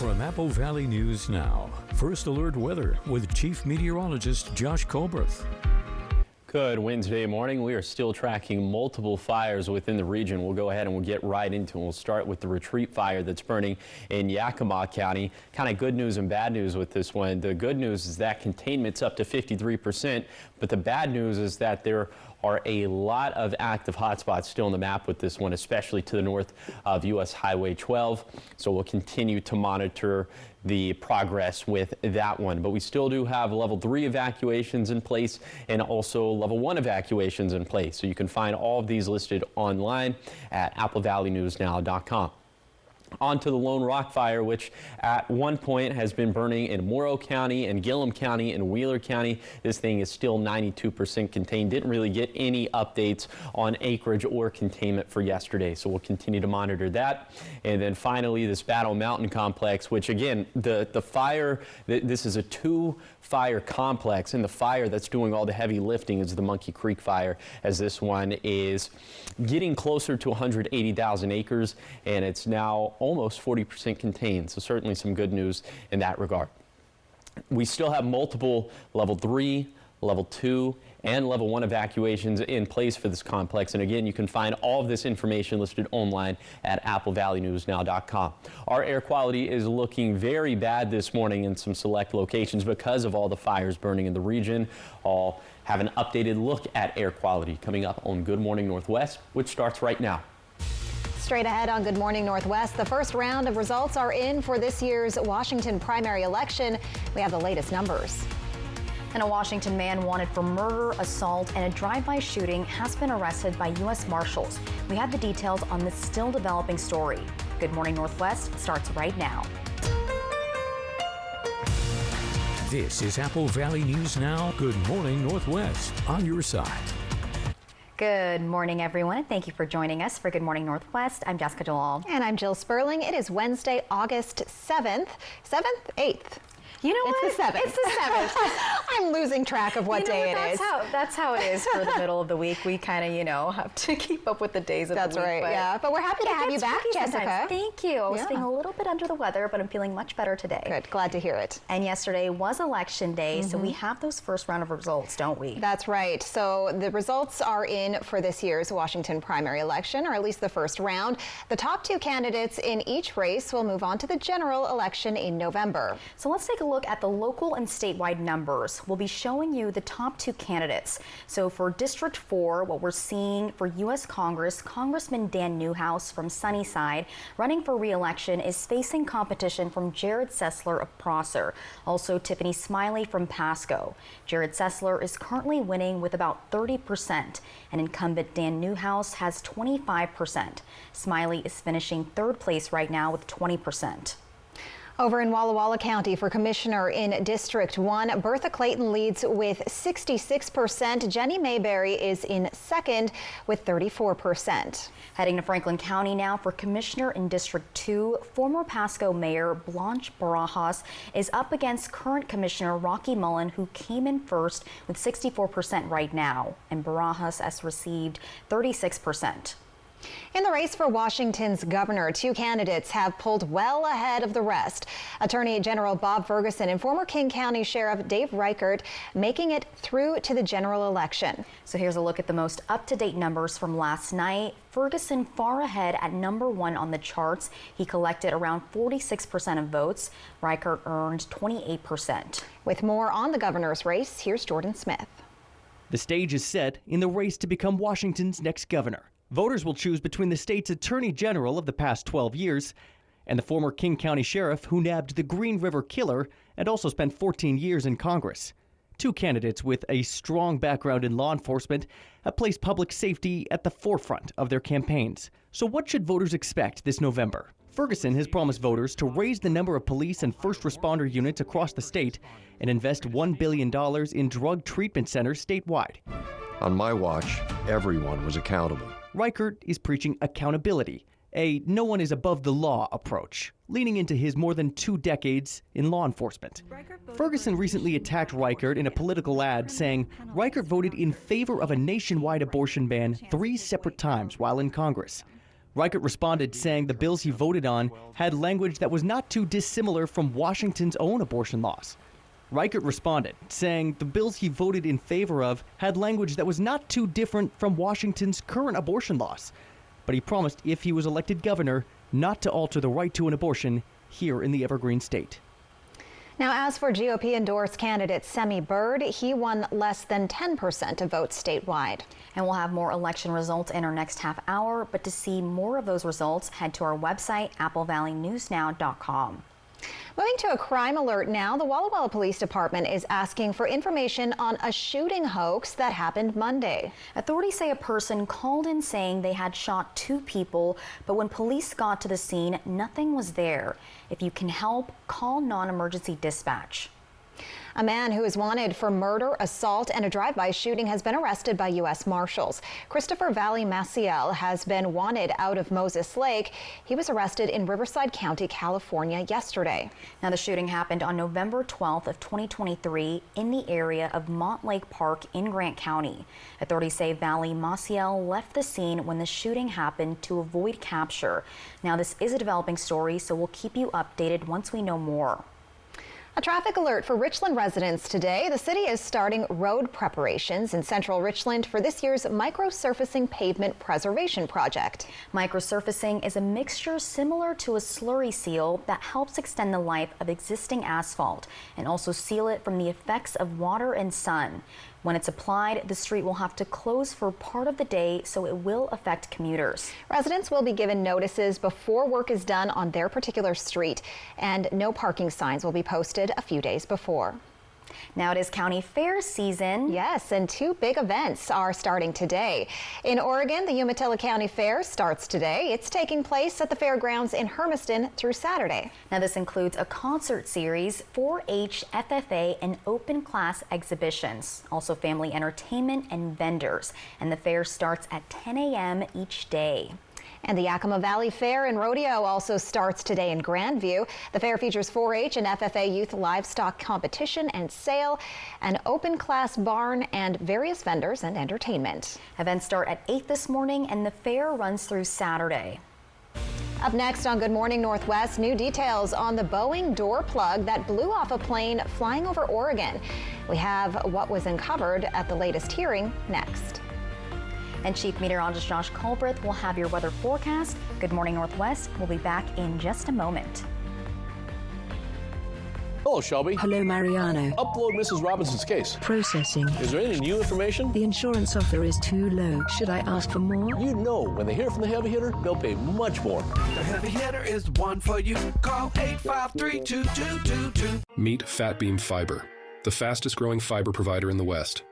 From Apple Valley News Now, First Alert Weather with Chief Meteorologist Josh Colberth. Good Wednesday morning. We are still tracking multiple fires within the region. We'll go ahead and we'll get right into it. We'll start with the Retreat fire that's burning in Yakima County. Kind of good news and bad news with this one. The good news is that containment's up to 53%, but the bad news is that there are a lot of active hotspots still on the map with this one, especially to the north of U.S. Highway 12. So we'll continue to monitor the progress with that one. But we still do have level 3 evacuations in place and also level 1 evacuations in place. So you can find all of these listed online at applevalleyNewsNow.com. On to the Lone Rock fire, which at one point has been burning in Morrow County and Gillum County and Wheeler County. This thing is still 92% contained. Didn't really get any updates on acreage or containment for yesterday, so we'll continue to monitor that. And then finally, this Battle Mountain complex, which again, the fire, this is a 2-fire complex, and the fire that's doing all the heavy lifting is the Monkey Creek fire, as this one is getting closer to 180,000 acres, and it's now almost 40% contained, so certainly some good news in that regard. We still have multiple level 3, level 2, and level 1 evacuations in place for this complex. And again, you can find all of this information listed online at applevalleyNewsNow.com. Our air quality is looking very bad this morning in some select locations because of all the fires burning in the region. I'll have an updated look at air quality coming up on Good Morning Northwest, which starts right now. Straight ahead on Good Morning Northwest, the first round of results are in for this year's Washington primary election. We have the latest numbers. And a Washington man wanted for murder, assault, and a drive-by shooting has been arrested by U.S. Marshals. We have the details on this still developing story. Good Morning Northwest starts right now. This is Apple Valley News Now. Good Morning Northwest, on your side. Good morning, everyone. Thank you for joining us for Good Morning Northwest. I'm Jessica Jalal. And I'm Jill Sperling. It is Wednesday, August 7th, 8th. You know what? It's the 7th. It's the 7th. I'm losing track of what day it is. That's how it is for the middle of the week. We kind of, have to keep up with the days of the week. That's right, yeah. But we're happy to have you back, Jessica. Sometimes. Thank you. I was feeling a little bit under the weather, but I'm feeling much better today. Good. Glad to hear it. And yesterday was Election Day, so we have those first round of results, don't we? That's right. So the results are in for this year's Washington primary election, or at least the first round. The top 2 candidates in each race will move on to the general election in November. So let's take a look at the local and statewide numbers. We'll be showing you the top 2 candidates. So for District 4, what we're seeing for U.S. Congress, Congressman Dan Newhouse from Sunnyside, running for re-election, is facing competition from Jared Sessler of Prosser. Also Tiffany Smiley from Pasco. Jared Sessler is currently winning with about 30%, and incumbent Dan Newhouse has 25%. Smiley is finishing 3rd place right now with 20%. Over in Walla Walla County for Commissioner in District 1, Bertha Clayton leads with 66%. Jenny Mayberry is in 2nd with 34%. Heading to Franklin County now for Commissioner in District 2, former Pasco Mayor Blanche Barajas is up against current Commissioner Rocky Mullen, who came in first with 64% right now, and Barajas has received 36%. In the race for Washington's governor, 2 candidates have pulled well ahead of the rest. Attorney General Bob Ferguson and former King County Sheriff Dave Reichert making it through to the general election. So here's a look at the most up-to-date numbers from last night. Ferguson far ahead at number 1 on the charts. He collected around 46% of votes. Reichert earned 28%. With more on the governor's race, here's Jordan Smith. The stage is set in the race to become Washington's next governor. Voters will choose between the state's attorney general of the past 12 years and the former King County sheriff who nabbed the Green River Killer and also spent 14 years in Congress. 2 candidates with a strong background in law enforcement have placed public safety at the forefront of their campaigns. So what should voters expect this November? Ferguson has promised voters to raise the number of police and first responder units across the state and invest $1 billion in drug treatment centers statewide. On my watch, everyone was accountable. Reichert is preaching accountability, a no one is above the law approach, leaning into his more than 2 decades in law enforcement. Ferguson recently attacked Reichert in a political ad, saying Reichert voted in favor of a nationwide abortion ban 3 separate times while in Congress. Reichert responded saying the bills he voted on had language that was not too dissimilar from Washington's own abortion laws. Reichert responded saying the bills he voted in favor of had language that was not too different from Washington's current abortion laws. But he promised if he was elected governor not to alter the right to an abortion here in the Evergreen State. Now, as for GOP-endorsed candidate Semi Bird, he won less than 10% of votes statewide. And we'll have more election results in our next half hour, but to see more of those results, head to our website, applevalleynewsnow.com. Moving to a crime alert now, the Walla Walla Police Department is asking for information on a shooting hoax that happened Monday. Authorities say a person called in saying they had shot 2 people, but when police got to the scene, nothing was there. If you can help, call non-emergency dispatch. A man who is wanted for murder, assault, and a drive-by shooting has been arrested by U.S. Marshals. Christopher Valley Maciel has been wanted out of Moses Lake. He was arrested in Riverside County, California yesterday. Now, the shooting happened on November 12th of 2023 in the area of Montlake Park in Grant County. Authorities say Valley Maciel left the scene when the shooting happened to avoid capture. Now, this is a developing story, so we'll keep you updated once we know more. A traffic alert for Richland residents today. The city is starting road preparations in central Richland for this year's microsurfacing pavement preservation project. Microsurfacing is a mixture similar to a slurry seal that helps extend the life of existing asphalt and also seal it from the effects of water and sun. When it's applied, the street will have to close for part of the day, so it will affect commuters. Residents will be given notices before work is done on their particular street, and no parking signs will be posted a few days before. Now it is county fair season. Yes, and 2 big events are starting today. In Oregon, the Umatilla County Fair starts today. It's taking place at the fairgrounds in Hermiston through Saturday. Now this includes a concert series, 4-H, FFA, and open class exhibitions, also family entertainment and vendors. And the fair starts at 10 a.m. each day. And the Yakima Valley Fair and Rodeo also starts today in Grandview. The fair features 4-H and FFA youth livestock competition and sale, an open class barn, and various vendors and entertainment. Events start at 8 this morning and the fair runs through Saturday. Up next on Good Morning Northwest, new details on the Boeing door plug that blew off a plane flying over Oregon. We have what was uncovered at the latest hearing next. And Chief Meteorologist Josh Colbreth will have your weather forecast. Good Morning Northwest will be back in just a moment. Hello, Shelby. Hello, Mariano. Upload Mrs. Robinson's case. Processing. Is there any new information? The insurance offer is too low. Should I ask for more? You know, when they hear from the heavy hitter, they'll pay much more. The heavy hitter is the one for you. Call 853-2222. Meet Fat Beam Fiber, the fastest growing fiber provider in the West.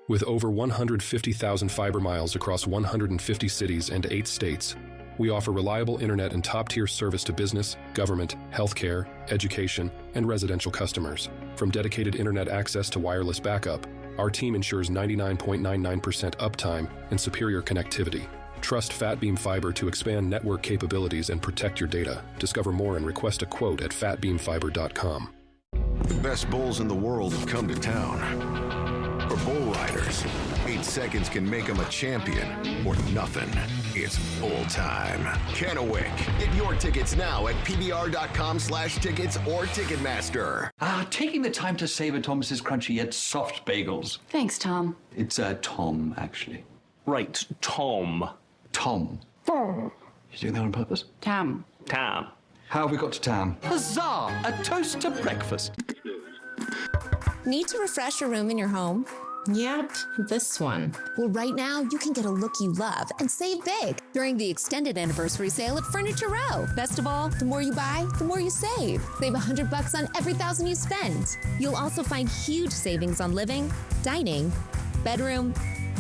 With over 150,000 fiber miles across 150 cities and 8 states, we offer reliable internet and top-tier service to business, government, healthcare, education, and residential customers. From dedicated internet access to wireless backup, our team ensures 99.99% uptime and superior connectivity. Trust Fat Beam Fiber to expand network capabilities and protect your data. Discover more and request a quote at fatbeamfiber.com. The best bulls in the world have come to town. For bull riders, 8 seconds can make them a champion or nothing. It's bull time. Kennewick. Get your tickets now at pbr.com/tickets or Ticketmaster. Taking the time to savor Thomas's crunchy yet soft bagels. Thanks, Tom. It's Tom, actually. Right, Tom. Tom. You doing that on purpose? Tam. Tam. How have we got to Tam? Huzzah! A toast to breakfast. Need to refresh a room in your home? Yep, this one. Well, right now, you can get a look you love and save big during the extended anniversary sale at Furniture Row. Best of all, the more you buy, the more you save. Save $100 on every $1,000 you spend. You'll also find huge savings on living, dining, bedroom,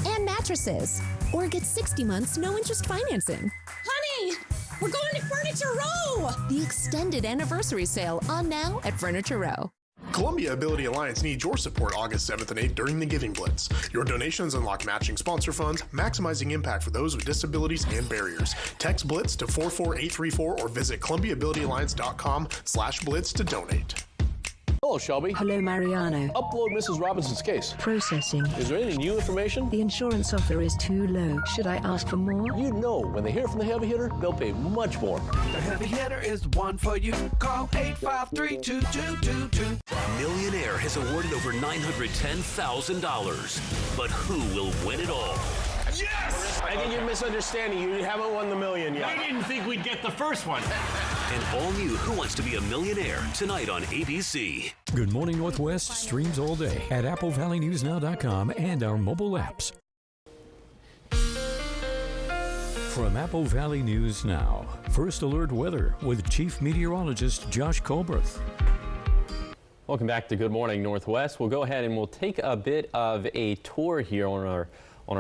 and mattresses. Or get 60 months no-interest financing. Honey, we're going to Furniture Row! The extended anniversary sale on now at Furniture Row. Columbia Ability Alliance needs your support August 7th and 8th during the Giving Blitz. Your donations unlock matching sponsor funds, maximizing impact for those with disabilities and barriers. Text BLITZ to 44834 or visit ColumbiaAbilityAlliance.com/blitz to donate. Hello, Shelby. Hello, Mariano. Upload Mrs. Robinson's case. Processing. Is there any new information? The insurance offer is too low. Should I ask for more? You know, when they hear from the heavy hitter, they'll pay much more. The heavy hitter is the one for you. Call 853-2222. Millionaire has awarded over $910,000. But who will win it all? Yes! I think you're misunderstanding. You haven't won the million yet. I didn't think we'd get the first one. And all new Who Wants to Be a Millionaire tonight on ABC. Good Morning Northwest streams all day at AppleValleyNewsNow.com and our mobile apps. From Apple Valley News Now, First Alert Weather with Chief Meteorologist Josh Colberth. Welcome back to Good Morning Northwest. We'll go ahead and we'll take a bit of a tour here on our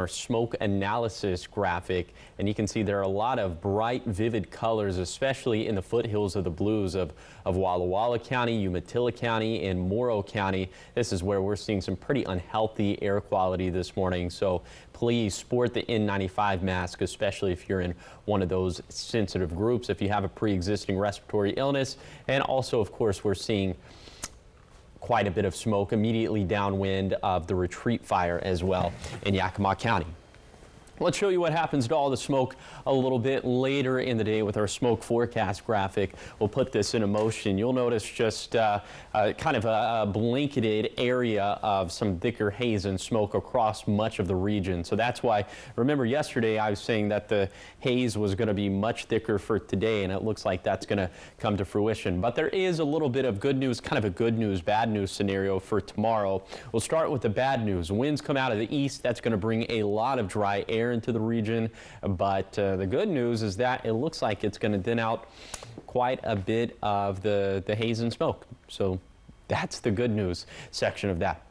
smoke analysis graphic, and you can see there are a lot of bright, vivid colors, especially in the foothills of the blues of Walla Walla County, Umatilla County, and Morrow County. This is where we're seeing some pretty unhealthy air quality this morning, so please sport the N95 mask, especially if you're in one of those sensitive groups, if you have a pre-existing respiratory illness. And also, of course, we're seeing quite a bit of smoke immediately downwind of the Retreat fire as well in Yakima County. Let's show you what happens to all the smoke a little bit later in the day with our smoke forecast graphic. We'll put this into motion. You'll notice just kind of a blanketed area of some thicker haze and smoke across much of the region. So that's why, remember yesterday I was saying that the haze was going to be much thicker for today, and it looks like that's going to come to fruition. But there is a little bit of good news, kind of a good news, bad news scenario for tomorrow. We'll start with the bad news. Winds come out of the east. That's going to bring a lot of dry air into the region, but the good news is that it looks like it's going to thin out quite a bit of the haze and smoke. So that's the good news section of that.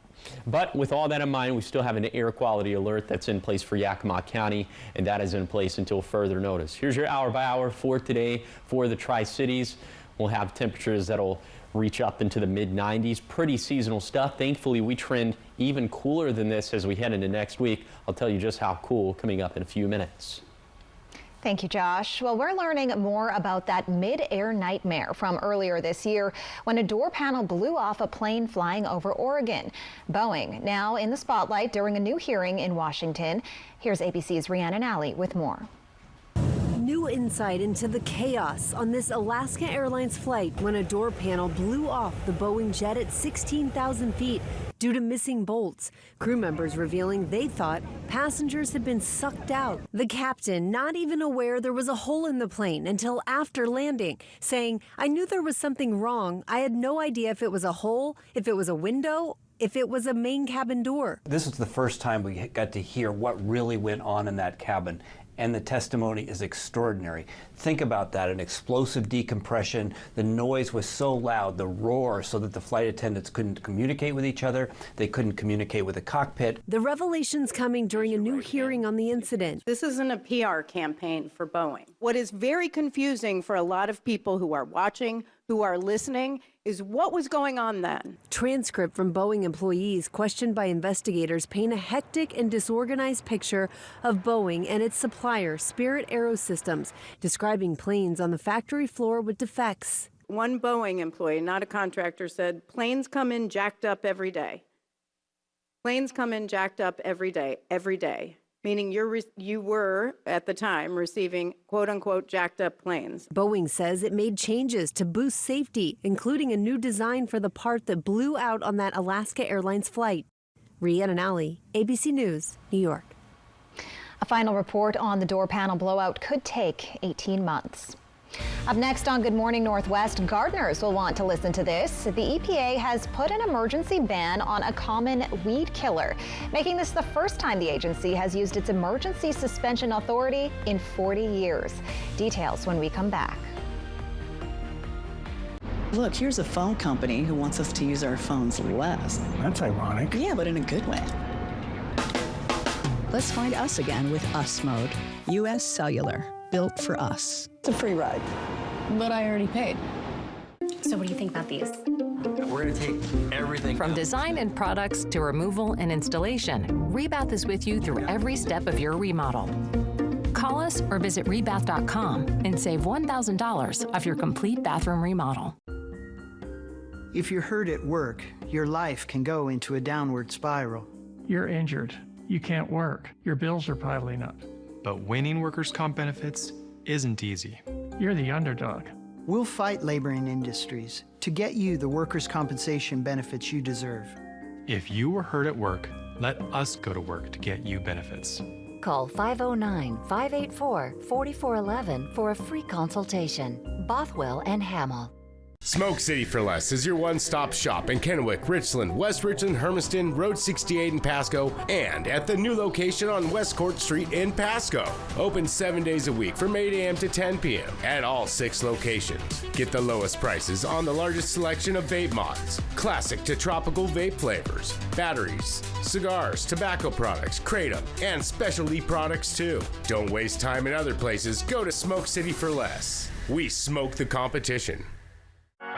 But with all that in mind, we still have an air quality alert that's in place for Yakima County, and that is in place until further notice. Here's your hour by hour for today for the Tri-Cities. We'll have temperatures that'll reach up into the mid-90s. Pretty seasonal stuff. Thankfully, we trend even cooler than this as we head into next week. I'll tell you just how cool coming up in a few minutes. Thank you, Josh. Well, we're learning more about that mid-air nightmare from earlier this year when a door panel blew off a plane flying over Oregon. Boeing now in the spotlight during a new hearing in Washington. Here's ABC's Rhiannon Alley with more. New insight into the chaos on this Alaska Airlines flight when a door panel blew off the Boeing jet at 16,000 feet due to missing bolts. Crew members revealing they thought passengers had been sucked out. The captain not even aware there was a hole in the plane until after landing, saying, "I knew there was something wrong. I had no idea if it was a hole, if it was a window, if it was a main cabin door." This is the first time we got to hear what really went on in that cabin. And the testimony is extraordinary. Think about that, an explosive decompression. The noise was so loud, the roar, so that the flight attendants couldn't communicate with each other. They couldn't communicate with the cockpit. The revelations coming during a new hearing on the incident. This isn't a PR campaign for Boeing. What is very confusing for a lot of people who are watching, who are listening, is what was going on then. Transcript from Boeing employees questioned by investigators paint a hectic and disorganized picture of Boeing and its supplier, Spirit Aerosystems, describing planes on the factory floor with defects. One Boeing employee, not a contractor, said, "Planes come in jacked up every day. Planes come in jacked up every day. Meaning you were, at the time, receiving quote-unquote jacked up planes. Boeing says it made changes to boost safety, including a new design for the part that blew out on that Alaska Airlines flight. Rhiannon Alley, ABC News, New York. A final report on the door panel blowout could take 18 months. Up next on Good Morning Northwest, gardeners will want to listen to this. The EPA has put an emergency ban on a common weed killer, making this the first time the agency has used its emergency suspension authority in 40 years. Details when we come back. Look, here's a phone company who wants us to use our phones less. That's ironic. Yeah, but in a good way. Let's find us again with Us Mode. U.S. Cellular, built for us. It's a free ride. But I already paid. So what do you think about these? We're going to take everything. From design and products to removal and installation, Rebath is with you through every step of your remodel. Call us or visit rebath.com and save $1,000 off your complete bathroom remodel. If you're hurt at work, your life can go into a downward spiral. You're injured. You can't work. Your bills are piling up. But winning workers' comp benefits isn't easy. You're the underdog. We'll fight labor and industries to get you the workers' compensation benefits you deserve. If you were hurt at work, let us go to work to get you benefits. Call 509-584-4411 for a free consultation. Bothwell and Hamill. Smoke City for Less is your one-stop shop in Kennewick, Richland, West Richland, Hermiston, Road 68 in Pasco, and at the new location on West Court Street in Pasco. Open 7 days a week from 8 a.m. to 10 p.m. at all 6 locations. Get the lowest prices on the largest selection of vape mods, classic to tropical vape flavors, batteries, cigars, tobacco products, kratom, and specialty products too. Don't waste time in other places. Go to Smoke City for Less. We smoke the competition.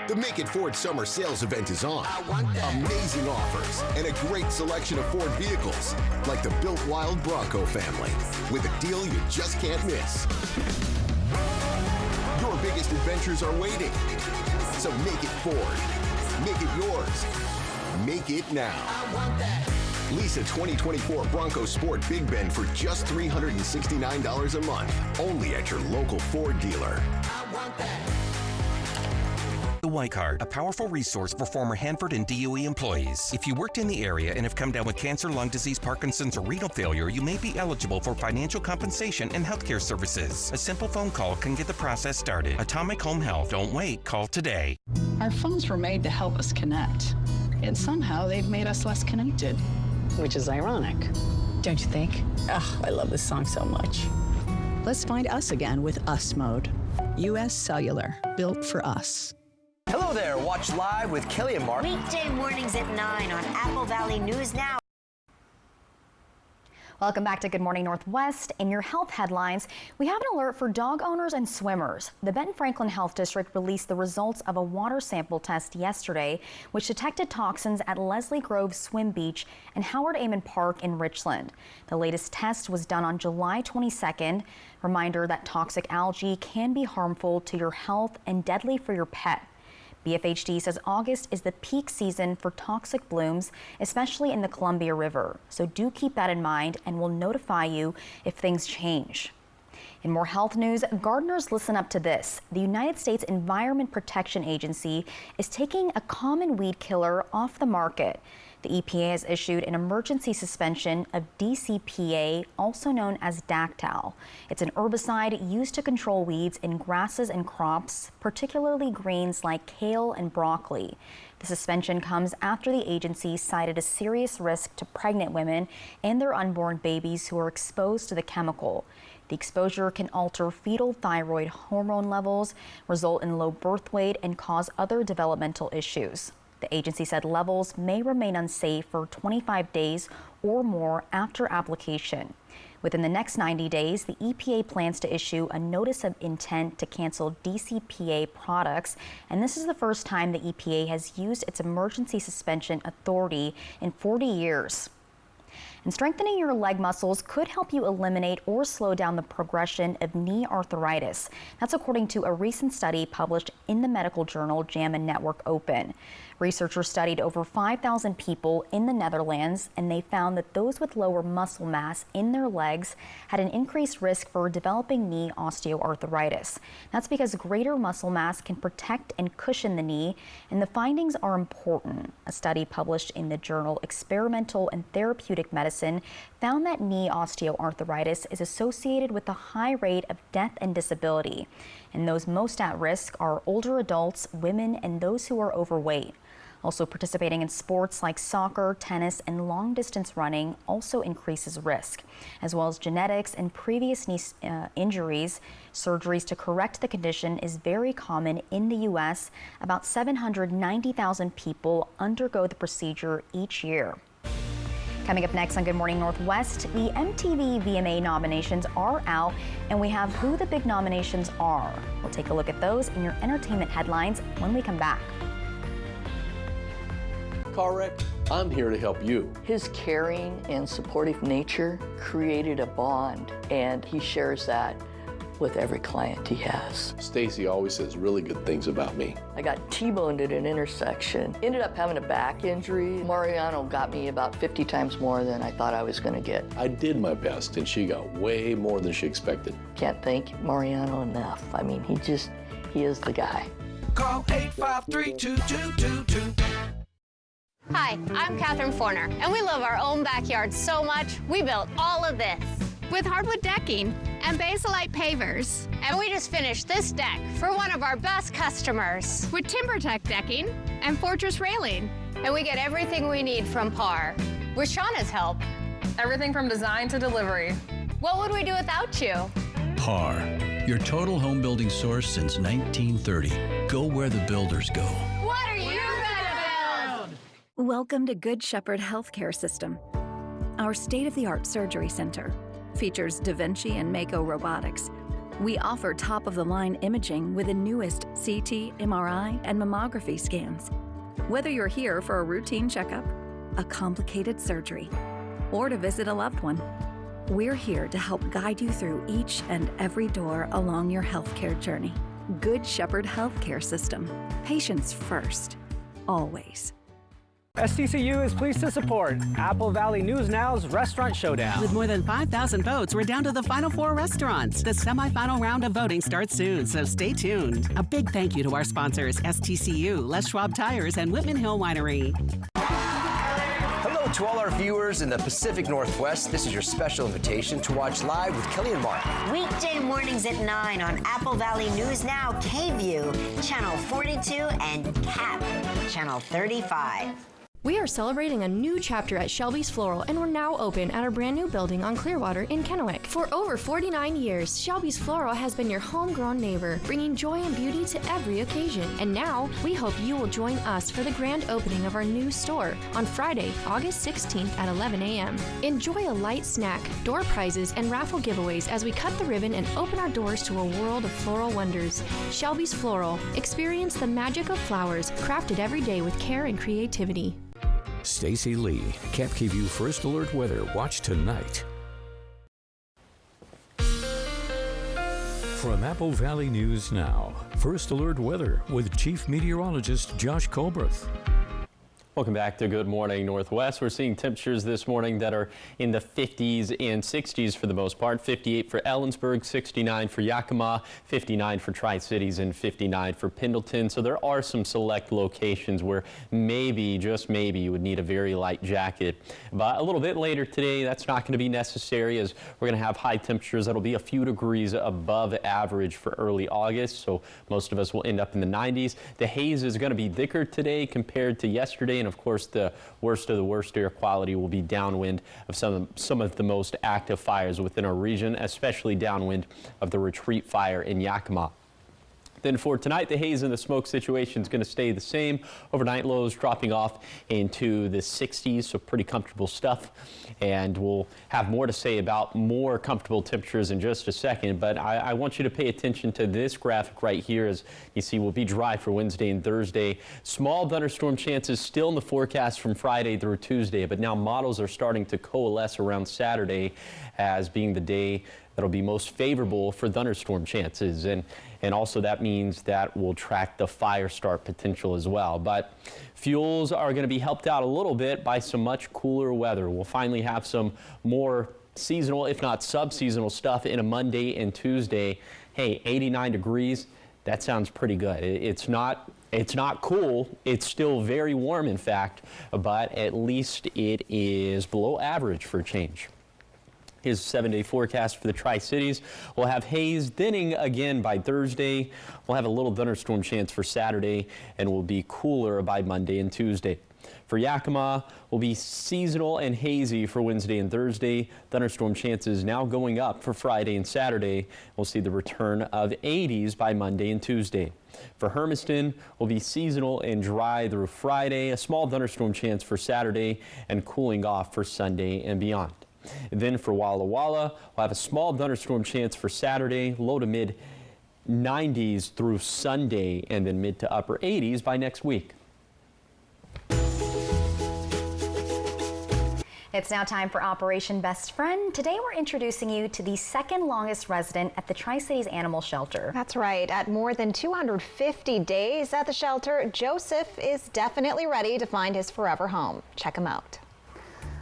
The Make It Ford Summer Sales Event is on. Amazing offers and a great selection of Ford vehicles, like the Built Wild Bronco family, with a deal you just can't miss. Your biggest adventures are waiting. So make it Ford. Make it yours. Make it now. Lease a 2024 Bronco Sport Big Bend for just $369 a month, only at your local Ford dealer. The White Card, a powerful resource for former Hanford and DOE employees. If you worked in the area and have come down with cancer, lung disease, Parkinson's, or renal failure, you may be eligible for financial compensation and healthcare services. A simple phone call can get the process started. Atomic Home Health. Don't wait. Call today. Our phones were made to help us connect, and somehow they've made us less connected. Which is ironic. Don't you think? Oh, I love this song so much. Let's find us again with Us Mode. U.S. Cellular, built for us. Hello there. Watch Live with Kelly and Mark. Weekday mornings at 9 on Apple Valley News Now. Welcome back to Good Morning Northwest. In your health headlines, we have an alert for dog owners and swimmers. The Benton Franklin Health District released the results of a water sample test yesterday, which detected toxins at Leslie Grove Swim Beach and Howard Amon Park in Richland. The latest test was done on July 22nd. Reminder that toxic algae can be harmful to your health and deadly for your pet. BFHD says August is the peak season for toxic blooms, especially in the Columbia River. So do keep that in mind, and we'll notify you if things change. In more health news, gardeners, listen up to this. The United States Environment Protection Agency is taking a common weed killer off the market. The EPA has issued an emergency suspension of DCPA, also known as Dactal. It's an herbicide used to control weeds in grasses and crops, particularly greens like kale and broccoli. The suspension comes after the agency cited a serious risk to pregnant women and their unborn babies who are exposed to the chemical. The exposure can alter fetal thyroid hormone levels, result in low birth weight, and cause other developmental issues. The agency said levels may remain unsafe for 25 days or more after application. Within the next 90 days, the EPA plans to issue a notice of intent to cancel DCPA products, and this is the first time the EPA has used its emergency suspension authority in 40 years. And strengthening your leg muscles could help you eliminate or slow down the progression of knee arthritis. That's according to a recent study published in the medical journal JAMA Network Open. Researchers studied over 5,000 people in the Netherlands, and they found that those with lower muscle mass in their legs had an increased risk for developing knee osteoarthritis. That's because greater muscle mass can protect and cushion the knee, and the findings are important. A study published in the journal Experimental and Therapeutic Medicine found that knee osteoarthritis is associated with a high rate of death and disability. And those most at risk are older adults, women, and those who are overweight. Also, participating in sports like soccer, tennis, and long-distance running also increases risk, as well as genetics and previous knee injuries. Surgeries to correct the condition is very common in the U.S. About 790,000 people undergo the procedure each year. Coming up next on Good Morning Northwest, the MTV VMA nominations are out, and we have who the big nominations are. We'll take a look at those in your entertainment headlines when we come back. Car wreck, I'm here to help you. His caring and supportive nature created a bond, and he shares that with every client he has. Stacy always says really good things about me. I got T-boned at an intersection. Ended up having a back injury. Mariano got me about 50 times more than I thought I was going to get. I did my best, and she got way more than she expected. Can't thank Mariano enough. I mean, he is the guy. Call 853-2222. Hi, I'm Catherine Forner, and we love our own backyard so much, we built all of this. With hardwood decking and basalite pavers. And we just finished this deck for one of our best customers. With TimberTech decking and Fortress railing. And we get everything we need from PAR. With Shauna's help. Everything from design to delivery. What would we do without you? PAR, your total home building source since 1930. Go where the builders go. What are you gonna build? Welcome to Good Shepherd Healthcare System. Our state-of-the-art surgery center features Da Vinci and Mako robotics. We offer top-of-the-line imaging with the newest CT, MRI, and mammography scans. Whether you're here for a routine checkup, a complicated surgery, or to visit a loved one, we're here to help guide you through each and every door along your healthcare journey. Good Shepherd Healthcare System. Patients first. Always. STCU is pleased to support Apple Valley News Now's Restaurant Showdown. With more than 5,000 votes, we're down to the final 4 restaurants. The semifinal round of voting starts soon, so stay tuned. A big thank you to our sponsors, STCU, Les Schwab Tires, and Whitman Hill Winery. Hello to all our viewers in the Pacific Northwest. This is your special invitation to watch live with Kelly and Mark. Weekday mornings at 9 on Apple Valley News Now, KView, Channel 42, and CAP, Channel 35. We are celebrating a new chapter at Shelby's Floral, and we're now open at our brand new building on Clearwater in Kennewick. For over 49 years, Shelby's Floral has been your homegrown neighbor, bringing joy and beauty to every occasion. And now, we hope you will join us for the grand opening of our new store on Friday, August 16th at 11 a.m. Enjoy a light snack, door prizes, and raffle giveaways as we cut the ribbon and open our doors to a world of floral wonders. Shelby's Floral. Experience the magic of flowers, crafted every day with care and creativity. Stacy Lee, Camp KView First Alert Weather. Watch tonight. From Apple Valley News Now, First Alert Weather with Chief Meteorologist Josh Colbreth. Welcome back to Good Morning Northwest. We're seeing temperatures this morning that are in the 50s and 60s for the most part. 58 for Ellensburg, 69 for Yakima, 59 for Tri-Cities, and 59 for Pendleton. So there are some select locations where maybe, just maybe, you would need a very light jacket. But a little bit later today, that's not going to be necessary, as we're going to have high temperatures that'll be a few degrees above average for early August. So most of us will end up in the 90s. The haze is going to be thicker today compared to yesterday. And of course, the worst of the worst air quality will be downwind of some of the most active fires within our region, especially downwind of the Retreat fire in Yakima. Then for tonight, the haze and the smoke situation is going to stay the same. Overnight lows dropping off into the 60s, so pretty comfortable stuff. And we'll have more to say about more comfortable temperatures in just a second. But I want you to pay attention to this graphic right here. As you see, we'll be dry for Wednesday and Thursday. Small thunderstorm chances still in the forecast from Friday through Tuesday, but now models are starting to coalesce around Saturday as being the day that'll be most favorable for thunderstorm chances. And also that means that we'll track the fire start potential as well. But fuels are going to be helped out a little bit by some much cooler weather. We'll finally have some more seasonal, if not sub-seasonal stuff in a Monday and Tuesday. Hey, 89 degrees, that sounds pretty good. It's not cool. It's still very warm, in fact, but at least it is below average for a change. Here's a 7-day forecast for the Tri-Cities. We'll have haze thinning again by Thursday. We'll have a little thunderstorm chance for Saturday, and we'll be cooler by Monday and Tuesday. For Yakima, will be seasonal and hazy for Wednesday and Thursday. Thunderstorm chances now going up for Friday and Saturday. We'll see the return of 80s by Monday and Tuesday. For Hermiston, will be seasonal and dry through Friday. A small thunderstorm chance for Saturday, and cooling off for Sunday and beyond. Then for Walla Walla, we'll have a small thunderstorm chance for Saturday, low to mid 90s through Sunday, and then mid to upper 80s by next week. It's now time for Operation Best Friend. Today we're introducing you to the second longest resident at the Tri-Cities Animal Shelter. That's right. At more than 250 days at the shelter, Joseph is definitely ready to find his forever home. Check him out.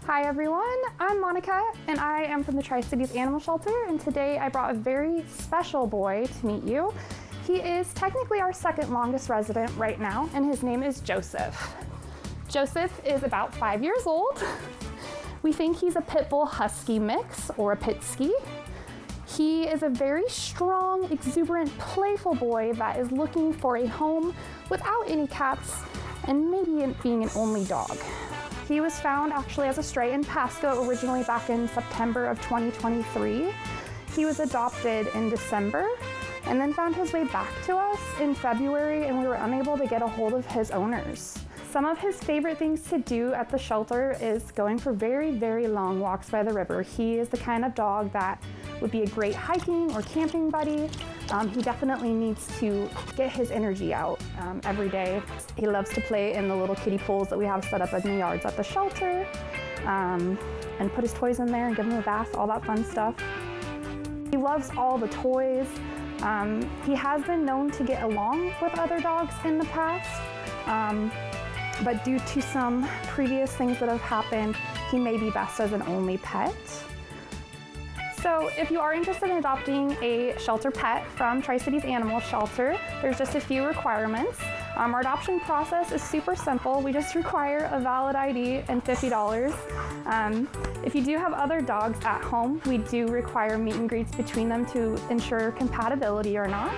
Hi everyone, I'm Monica and I am from the Tri-Cities Animal Shelter, and today I brought a very special boy to meet you. He is technically our second longest resident right now, and his name is Joseph. Joseph is about 5 years old. We think he's a pit bull husky mix or a pitski. He is a very strong, exuberant, playful boy that is looking for a home without any cats and maybe being an only dog. He was found actually as a stray in Pasco originally back in September of 2023. He was adopted in December and then found his way back to us in February, and we were unable to get a hold of his owners. Some of his favorite things to do at the shelter is going for very, very long walks by the river. He is the kind of dog that would be a great hiking or camping buddy. He definitely needs to get his energy out every day. He loves to play in the little kiddie pools that we have set up in the yards at the shelter, and put his toys in there and give him a bath, all that fun stuff. He loves all the toys. He has been known to get along with other dogs in the past, but due to some previous things that have happened, he may be best as an only pet. So if you are interested in adopting a shelter pet from Tri-Cities Animal Shelter, there's just a few requirements. Our adoption process is super simple. We just require a valid ID and $50. If you do have other dogs at home, we do require meet and greets between them to ensure compatibility or not.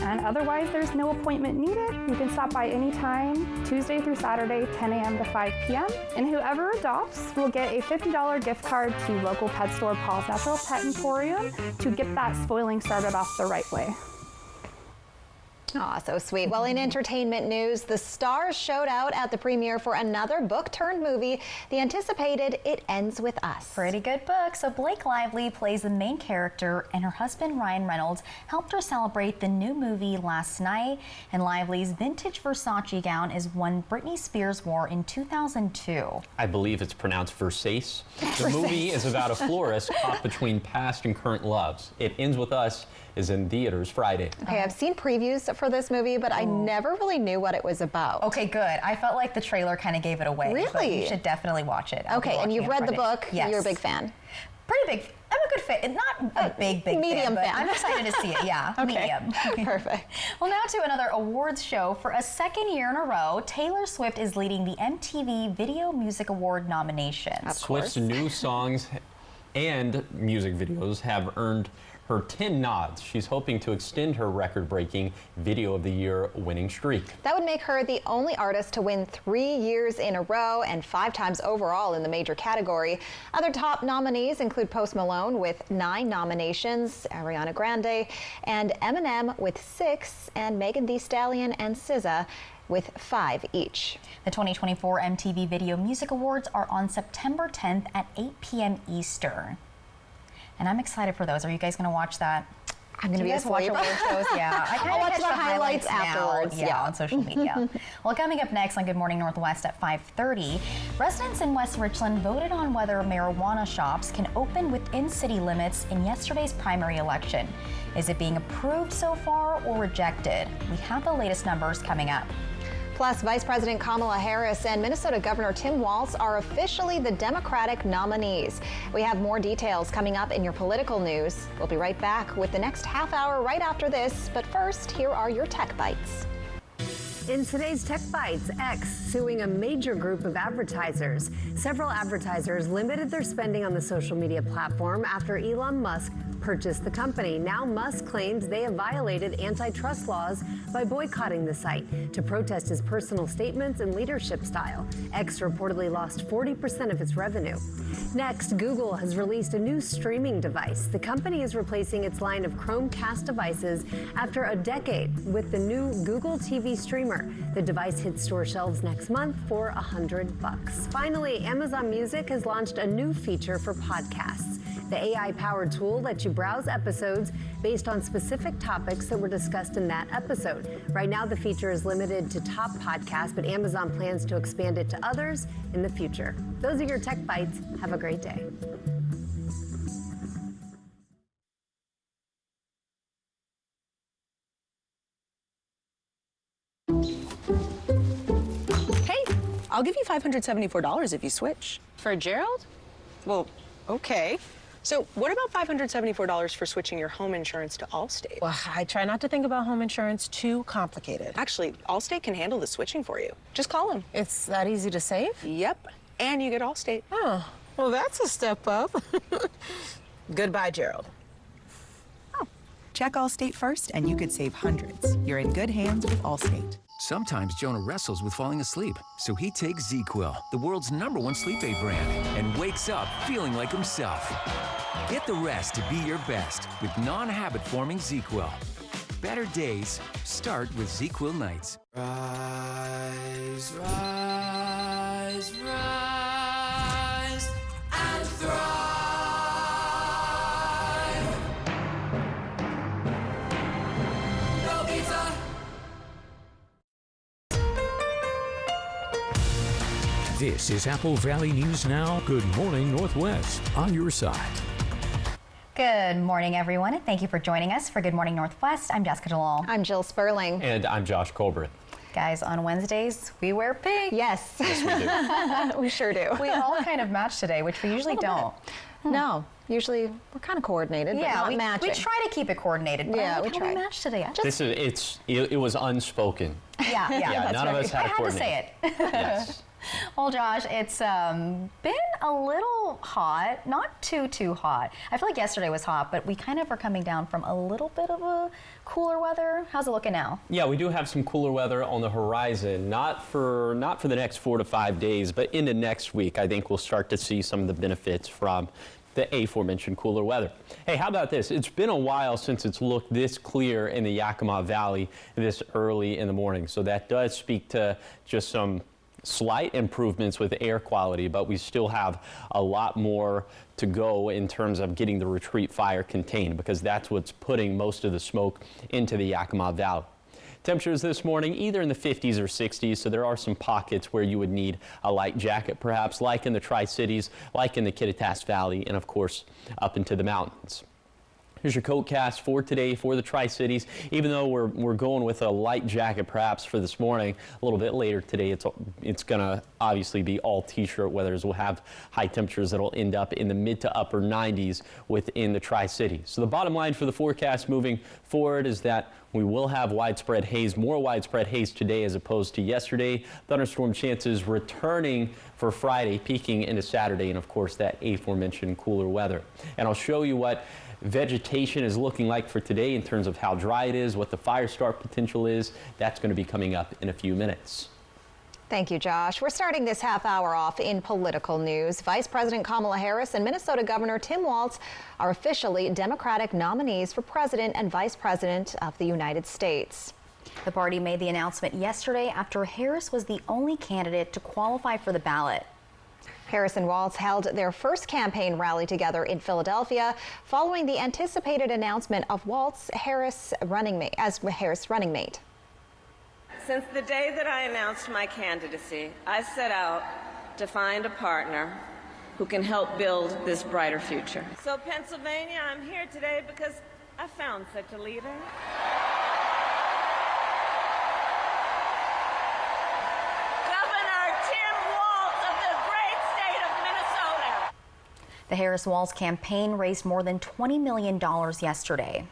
And otherwise, there's no appointment needed. You can stop by anytime, Tuesday through Saturday, 10 a.m. to 5 p.m. And whoever adopts will get a $50 gift card to local pet store Paul's Natural Pet Emporium to get that spoiling started off the right way. Aw, so sweet. Well, in entertainment news, the stars showed out at the premiere for another book-turned-movie, the anticipated It Ends With Us. Pretty good book. So Blake Lively plays the main character, and her husband Ryan Reynolds helped her celebrate the new movie last night. And Lively's vintage Versace gown is one Britney Spears wore in 2002. I believe it's pronounced Versace. The movie is about a florist caught between past and current loves. It Ends With Us is in theaters Friday. Okay, I've seen previews for this movie, but I never really knew what it was about. Okay, good. I felt like the trailer kind of gave it away. Really? But you should definitely watch it. Okay, and you've read the book. Yes. You're a big fan. Pretty big. I'm a good fan. Not a big medium fan, fan. But I'm excited to see it. Yeah, okay. Medium. Perfect. Well, now to another awards show. For a second year in a row, Taylor Swift is leading the MTV Video Music Award nominations. Swift's new songs and music videos have earned her 10 nods. She's hoping to extend her record-breaking Video of the Year winning streak. That would make her the only artist to win 3 years in a row and 5 times overall in the major category. Other top nominees include Post Malone with 9 nominations, Ariana Grande and Eminem with 6, and Megan Thee Stallion and SZA with 5 each. The 2024 MTV Video Music Awards are on September 10th at 8 p.m. Eastern. And I'm excited for those. Are you guys going to watch that? I'm going to be asleep. Watch award shows? Yeah. I'll watch the highlights afterwards. Yeah, on social media. Well, coming up next on Good Morning Northwest at 5:30, residents in West Richland voted on whether marijuana shops can open within city limits in yesterday's primary election. Is it being approved so far or rejected? We have the latest numbers coming up. Plus, Vice President Kamala Harris and Minnesota Governor Tim Walz are officially the Democratic nominees. We have more details coming up in your political news. We'll be right back with the next half hour right after this. But first, here are your Tech Bites. In today's Tech Bites, X suing a major group of advertisers. Several advertisers limited their spending on the social media platform after Elon Musk purchased the company. Now Musk claims they have violated antitrust laws by boycotting the site to protest his personal statements and leadership style. X reportedly lost 40% of its revenue. Next, Google has released a new streaming device. The company is replacing its line of Chromecast devices after a decade with the new Google TV streamer. The device hits store shelves next month for $100. Finally, Amazon Music has launched a new feature for podcasts. The AI-powered tool lets you browse episodes based on specific topics that were discussed in that episode. Right now, the feature is limited to top podcasts, but Amazon plans to expand it to others in the future. Those are your Tech Bites. Have a great day. I'll give you $574 if you switch. For Gerald? Well, okay. So what about $574 for switching your home insurance to Allstate? Well, I try not to think about home insurance too complicated. Actually, Allstate can handle the switching for you. Just call them. It's that easy to save? Yep. And you get Allstate. Oh, well, that's a step up. Goodbye, Gerald. Check Allstate first, and you could save hundreds. You're in good hands with Allstate. Sometimes Jonah wrestles with falling asleep, so he takes ZzzQuil, the world's #1 sleep aid brand, and wakes up feeling like himself. Get the rest to be your best with non-habit-forming ZzzQuil. Better days start with ZzzQuil nights. Rise, rise, rise, and thrive. This is Apple Valley News Now. Good morning, Northwest, on your side. Good morning, everyone, and thank you for joining us for Good Morning Northwest. I'm Jessica Jalal. I'm Jill Sperling. And I'm Josh Colbert. Guys, on Wednesdays, we wear pink. Yes. Yes, we do. We sure do. We all kind of match today, which we usually don't. No, usually we're kind of coordinated, but not matching. We try to keep it coordinated, but yeah, we try. We match today. It was unspoken. Yeah, none of us had to coordinate. I had to say it. Yes. Well, Josh, it's been a little hot, not too hot. I feel like yesterday was hot, but we kind of are coming down from a little bit of a cooler weather. How's it looking now? Yeah, we do have some cooler weather on the horizon, not for the next 4 to 5 days, but into next week. I think we'll start to see some of the benefits from the aforementioned cooler weather. Hey, how about this? It's been a while since it's looked this clear in the Yakima Valley this early in the morning, so that does speak to just some slight improvements with air quality, but we still have a lot more to go in terms of getting the retreat fire contained, because that's what's putting most of the smoke into the Yakima Valley. Temperatures this morning either in the 50s or 60s, so there are some pockets where you would need a light jacket, perhaps like in the Tri-Cities, like in the Kittitas Valley, and of course up into the mountains. Here's your coat cast for today for the Tri-Cities. Even though we're going with a light jacket perhaps for this morning, a little bit later today it's going to obviously be all t-shirt weathers. We'll have high temperatures that'll end up in the mid to upper 90s within the Tri-Cities. So the bottom line for the forecast moving forward is that we will have widespread haze, more widespread haze today as opposed to yesterday. Thunderstorm chances returning for Friday, peaking into Saturday, and of course that aforementioned cooler weather. And I'll show you what vegetation is looking like for today in terms of how dry it is, what the fire start potential is. That's going to be coming up in a few minutes. Thank you, Josh. We're starting this half hour off in political news. Vice President Kamala Harris and Minnesota Governor Tim Walz are officially Democratic nominees for President and Vice President of the United States. The party made the announcement yesterday after Harris was the only candidate to qualify for the ballot. Harris and Walz held their first campaign rally together in Philadelphia following the anticipated announcement of Walz Harris running mate. Since the day that I announced my candidacy, I set out to find a partner who can help build this brighter future. So Pennsylvania, I'm here today because I found such a leader. The Harris-Walz campaign raised more than $20 million yesterday.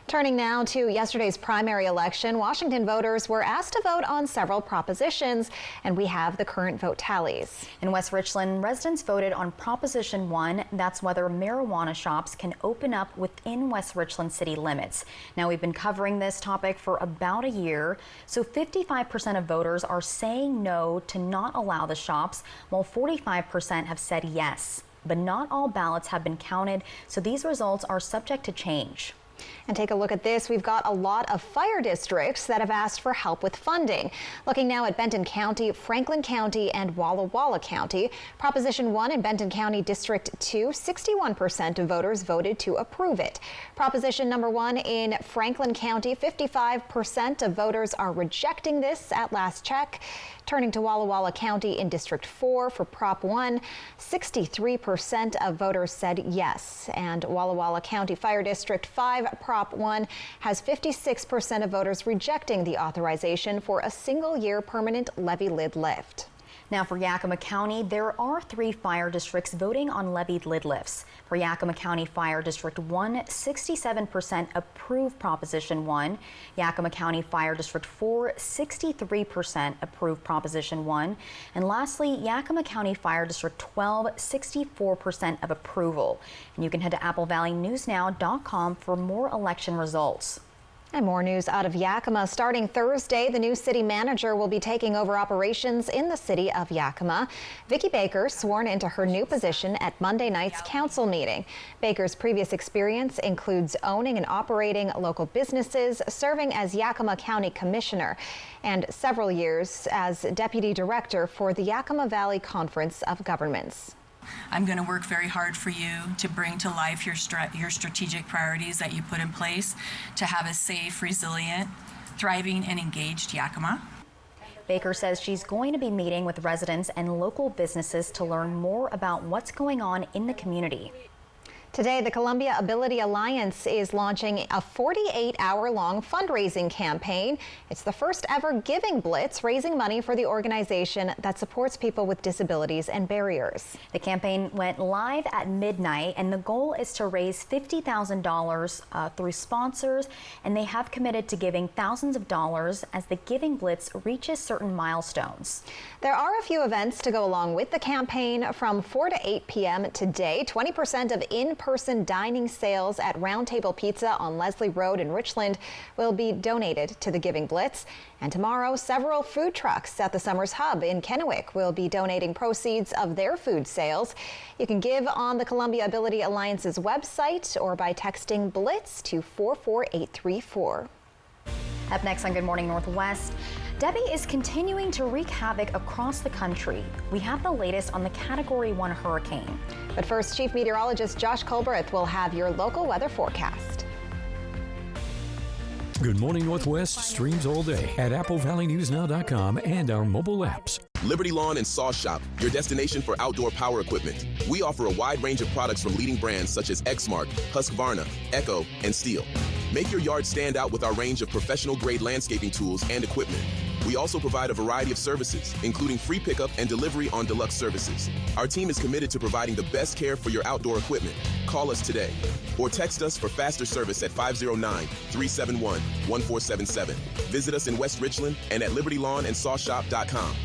Turning now to yesterday's primary election, Washington voters were asked to vote on several propositions, and we have the current vote tallies. In West Richland, residents voted on Proposition 1. That's whether marijuana shops can open up within West Richland city limits. Now, we've been covering this topic for about a year. So 55% of voters are saying no to not allow the shops, while 45% have said yes. But not all ballots have been counted, so these results are subject to change. And take a look at this. We've got a lot of fire districts that have asked for help with funding. Looking now at Benton County, Franklin County, and Walla Walla County. Proposition 1 in Benton County District 2, 61% of voters voted to approve it. Proposition number 1 in Franklin County, 55% of voters are rejecting this at last check. Turning to Walla Walla County in District 4 for Prop 1, 63% of voters said yes. And Walla Walla County Fire District 5, Prop 1 has 56% of voters rejecting the authorization for a single-year permanent levee lid lift. Now for Yakima County, there are 3 fire districts voting on levied lid lifts. For Yakima County Fire District 1, 67% approve Proposition 1. Yakima County Fire District 4, 63% approve Proposition 1. And lastly, Yakima County Fire District 12, 64% of approval. And you can head to applevalleynewsnow.com for more election results. And more news out of Yakima. Starting Thursday, the new city manager will be taking over operations in the city of Yakima. Vicki Baker sworn into her new position at Monday night's council meeting. Baker's previous experience includes owning and operating local businesses, serving as Yakima County Commissioner, and several years as Deputy Director for the Yakima Valley Conference of Governments. I'm going to work very hard for you to bring to life your strategic priorities that you put in place to have a safe, resilient, thriving, and engaged Yakima. Baker says she's going to be meeting with residents and local businesses to learn more about what's going on in the community. Today, the Columbia Ability Alliance is launching a 48-hour-long fundraising campaign. It's the first ever Giving Blitz, raising money for the organization that supports people with disabilities and barriers. The campaign went live at midnight, and the goal is to raise $50,000 through sponsors, and they have committed to giving thousands of dollars as the Giving Blitz reaches certain milestones. There are a few events to go along with the campaign from 4 to 8 p.m. today. 20% of in-person dining sales at Round Table Pizza on Leslie Road in Richland will be donated to the Giving Blitz. And tomorrow, several food trucks at the Summers Hub in Kennewick will be donating proceeds of their food sales. You can give on the Columbia Ability Alliance's website or by texting BLITZ to 44834. Up next on Good Morning Northwest, Debbie is continuing to wreak havoc across the country. We have the latest on the Category 1 hurricane. But first, Chief Meteorologist Josh Colberth will have your local weather forecast. Good Morning Northwest streams all day at applevalleynewsnow.com and our mobile apps. Liberty Lawn and Saw Shop, your destination for outdoor power equipment. We offer a wide range of products from leading brands such as Exmark, Husqvarna, Echo, and Steel. Make your yard stand out with our range of professional-grade landscaping tools and equipment. We also provide a variety of services, including free pickup and delivery on deluxe services. Our team is committed to providing the best care for your outdoor equipment. Call us today or text us for faster service at 509-371-1477. Visit us in West Richland and at libertylawnandsawshop.com.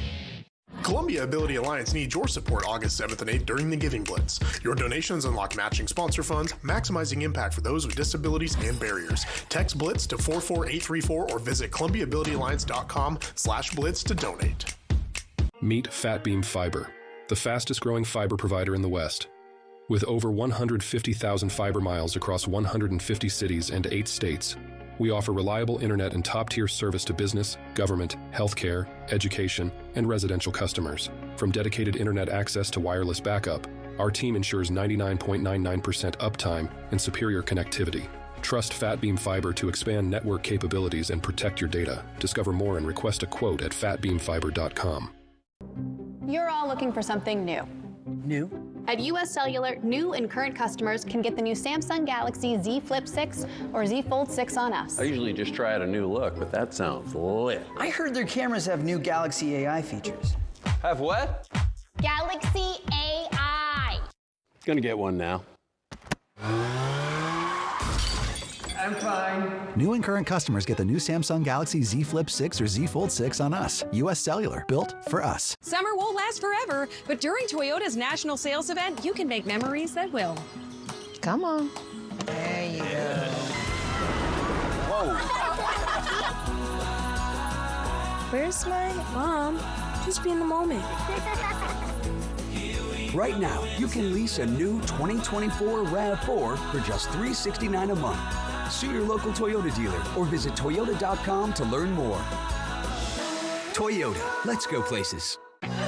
Columbia Ability Alliance needs your support August 7th and 8th during the Giving Blitz. Your donations unlock matching sponsor funds, maximizing impact for those with disabilities and barriers. Text BLITZ to 44834 or visit ColumbiaAbilityAlliance.com/blitz to donate. Meet Fatbeam Fiber, the fastest growing fiber provider in the West. With over 150,000 fiber miles across 150 cities and 8 states, we offer reliable internet and top-tier service to business, government, healthcare, education, and residential customers. From dedicated internet access to wireless backup, our team ensures 99.99% uptime and superior connectivity. Trust Fatbeam Fiber to expand network capabilities and protect your data. Discover more and request a quote at fatbeamfiber.com. You're all looking for something new. New? At US Cellular, new and current customers can get the new Samsung Galaxy Z Flip 6 or Z Fold 6 on us. I usually just try out a new look, but that sounds lit. I heard their cameras have new Galaxy AI features. Have what? Galaxy AI. Gonna get one now. I'm fine. New and current customers get the new Samsung Galaxy Z Flip 6 or Z Fold 6 on us. US Cellular, built for us. Summer won't last forever, but during Toyota's national sales event, you can make memories that will. Come on. There you go. Whoa. Where's my mom? Just be in the moment. Right now, you can lease a new 2024 RAV4 for just $369 a month. See your local Toyota dealer or visit Toyota.com to learn more. Toyota, let's go places.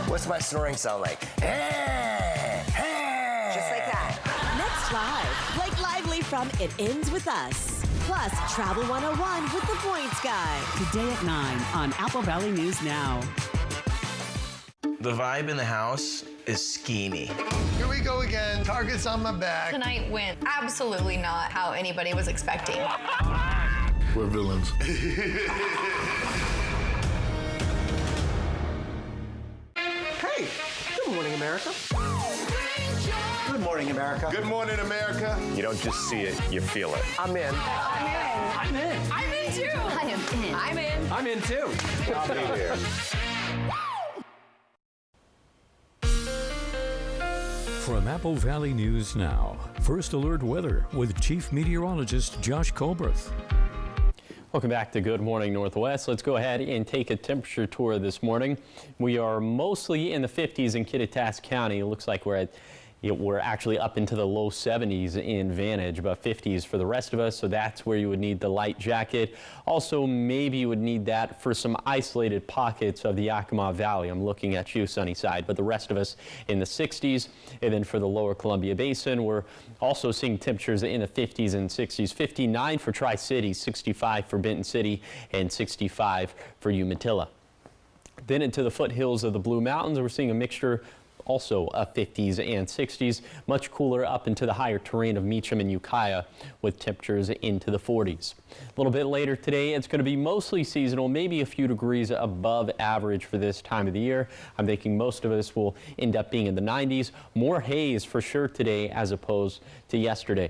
What's my snoring sound like? Just like that. Next live, Blake Lively from It Ends With Us. Plus, Travel 101 with the Points Guy. Today at 9 on Apple Valley News Now. The vibe in the house is schemy. Here we go again. Target's on my back. Tonight went absolutely not how anybody was expecting. We're villains. Hey, good morning, America. Good morning, America. Good morning, America. You don't just see it, you feel it. I'm in. I'm in. I'm in. I'm in too. I am in. I'm in. I'm in too. I'll be there. From Apple Valley News Now, First Alert Weather with Chief Meteorologist Josh Colbreth. Welcome back to Good Morning Northwest. Let's go ahead and take a temperature tour this morning. We are mostly in the 50s in Kittitas County. It looks like we're actually up into the low 70s in Vantage, about 50s for the rest of us, so that's where you would need the light jacket. Also, maybe you would need that for some isolated pockets of the Yakima Valley. I'm looking at you, Sunnyside, but the rest of us in the 60s. And then for the lower Columbia Basin, we're also seeing temperatures in the 50s and 60s. 59 for Tri-Cities, 65 for Benton City, and 65 for Umatilla. Then into the foothills of the Blue Mountains, we're seeing a mixture also of 50s and 60s, much cooler up into the higher terrain of Meacham and Ukiah with temperatures into the 40s. A little bit later today, it's going to be mostly seasonal, maybe a few degrees above average for this time of the year. I'm thinking most of us will end up being in the 90s. More haze for sure today as opposed to yesterday.